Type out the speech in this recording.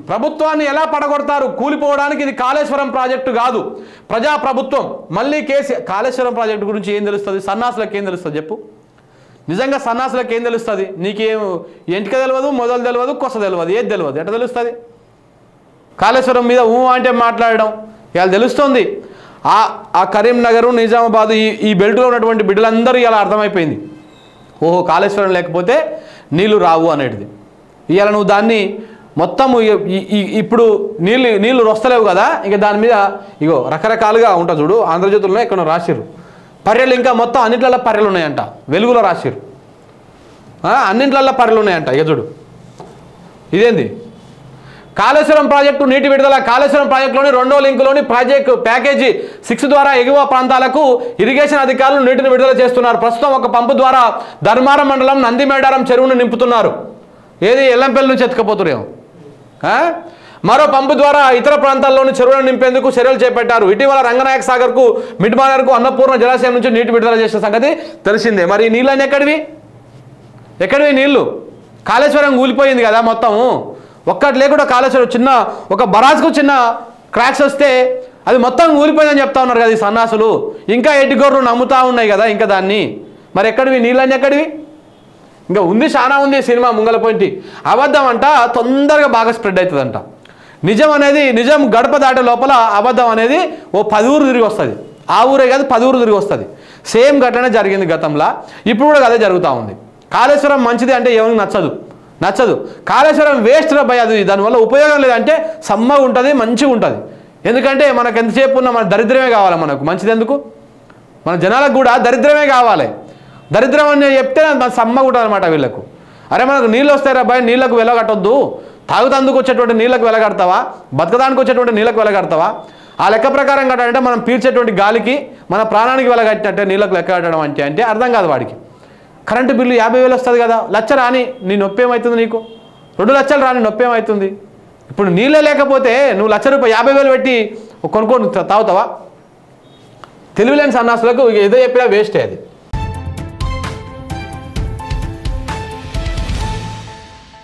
ప్రభుత్వాన్ని ఎలా పడగొడతారు? కూలిపోవడానికి ఇది కాళేశ్వరం ప్రాజెక్టు కాదు, ప్రజా ప్రభుత్వం. మళ్ళీ కాళేశ్వరం ప్రాజెక్టు గురించి ఏం తెలుస్తుంది? సన్నాసులకు ఏం తెలుస్తుంది చెప్పు? నిజంగా సన్నాసులకు ఏం తెలుస్తుంది? నీకేం ఎంటిక తెలియదు, మొదలు తెలియదు, కొస తెలియదు, ఏది తెలియదు, ఎట్లా తెలుస్తుంది? కాళేశ్వరం మీద అంటే మాట్లాడడం ఇవాళ తెలుస్తుంది. ఆ కరీంనగర్, నిజామాబాద్ ఈ బెల్ట్లో ఉన్నటువంటి బిడ్డలందరూ ఇలా అర్థమైపోయింది. ఓహో, కాళేశ్వరం లేకపోతే నీళ్లు రావు అనేది. ఇవాళ నువ్వు దాన్ని మొత్తము ఇప్పుడు నీళ్ళు వస్తలేవు కదా, ఇక దాని మీద ఇగో రకరకాలుగా ఉంటుంది చూడు. ఆంధ్రజ్యోతిలో ఇక్కడ రాసిర్రు పర్రెలు, ఇంకా మొత్తం అన్నింటిలో పర్రెలు ఉన్నాయంట. వెలుగులో రాసిర్రు అన్నింటిలో పర్రెలు ఉన్నాయంట. ఇక చూడు ఇదేంది? కాళేశ్వరం ప్రాజెక్టు నీటి విడుదల. కాళేశ్వరం ప్రాజెక్టులోని 2వ లింకులోని ప్యాకేజీ 6 ద్వారా ఎగువ ప్రాంతాలకు ఇరిగేషన్ అధికారులు నీటిని విడుదల చేస్తున్నారు. ప్రస్తుతం ఒక పంపు ద్వారా ధర్మారం మండలం నందిమేడారం చెరువును నింపుతున్నారు. ఏది ఎల్లంపల్లి నుంచి ఎత్తుకపోతురేమో. మరో పంపు ద్వారా ఇతర ప్రాంతాల్లోని చెరువులను నింపేందుకు చర్యలు చేపట్టారు. ఇటీవల రంగనాయక సాగర్కు, మిడ్మానర్కు, అన్నపూర్ణ జలాశయం నుంచి నీటి విడుదల చేసిన సంగతి తెలిసిందే. మరి ఈ నీళ్ళని ఎక్కడివి నీళ్లు? కాళేశ్వరం కూలిపోయింది కదా మొత్తము. ఒక్కటి లేకుండా కాళేశ్వరం చిన్న ఒక బరాజ్కు చిన్న క్రాక్స్ వస్తే అది మొత్తం కూలిపోయిందని చెప్తా ఉన్నారు కదా ఈ సన్నాసులు. ఇంకా ఎడ్డిగోర్లు నమ్ముతా ఉన్నాయి కదా ఇంకా దాన్ని. మరి ఎక్కడివి నీళ్ళని? ఎక్కడివి? ఇంకా ఉంది, చాలా ఉంది సినిమా ముంగల పోయింటి. అబద్ధం అంట తొందరగా బాగా స్ప్రెడ్ అవుతుందంట. నిజం గడప దాటే లోపల అబద్ధం అనేది ఓ 10 ఊరు తిరిగి వస్తుంది. ఆ ఊరే కాదు 10 ఊరు తిరిగి వస్తుంది. సేమ్ ఘటన జరిగింది గతంలో, ఇప్పుడు కూడా అదే జరుగుతూ ఉంది. కాళేశ్వరం మంచిది అంటే ఎవరికి నచ్చదు. కాళేశ్వరం వేస్ట్ భయ, అది దానివల్ల ఉపయోగం లేదంటే సమ్మగా ఉంటుంది, మంచిగా ఉంటుంది. ఎందుకంటే మనకు ఎంతసేపు ఉన్న మన దరిద్రమే కావాలి, మనకు మంచిది ఎందుకు? మన జనాలకు కూడా దరిద్రమే కావాలి. దరిద్రం అని చెప్తే మన సమ్మగా ఉంటుంది అనమాట వీళ్ళకు. అరే మనకు నీళ్ళు వస్తాయి రా భయ, నీళ్ళకు వెలగట్టొద్దు. తాగుతందుకు వచ్చేటువంటి నీళ్ళకు వెలగడతావా? బతకడానికి వచ్చేటువంటి నీళ్ళకు వెలగడతావా? ఆ లెక్క ప్రకారం కట్టాలంటే మనం పీల్చేటువంటి గాలికి, మన ప్రాణానికి వెలగట్టినట్టే నీళ్ళకు లెక్క కట్టడం అంటే అర్థం కాదు వాడికి. కరెంటు బిల్లు 50,000 వస్తుంది కదా, 1,00,000 రాని నీ నొప్పి ఏమవుతుంది? నీకు 2 లక్షలు రాని నొప్పి ఏమవుతుంది? ఇప్పుడు నీళ్ళే లేకపోతే నువ్వు ₹1,00,000 50,000 పెట్టి కొనుక్కొని తాగుతావా? తెలివిలేని సన్నాసులకు ఏదో చెప్పినా వేస్టే అది.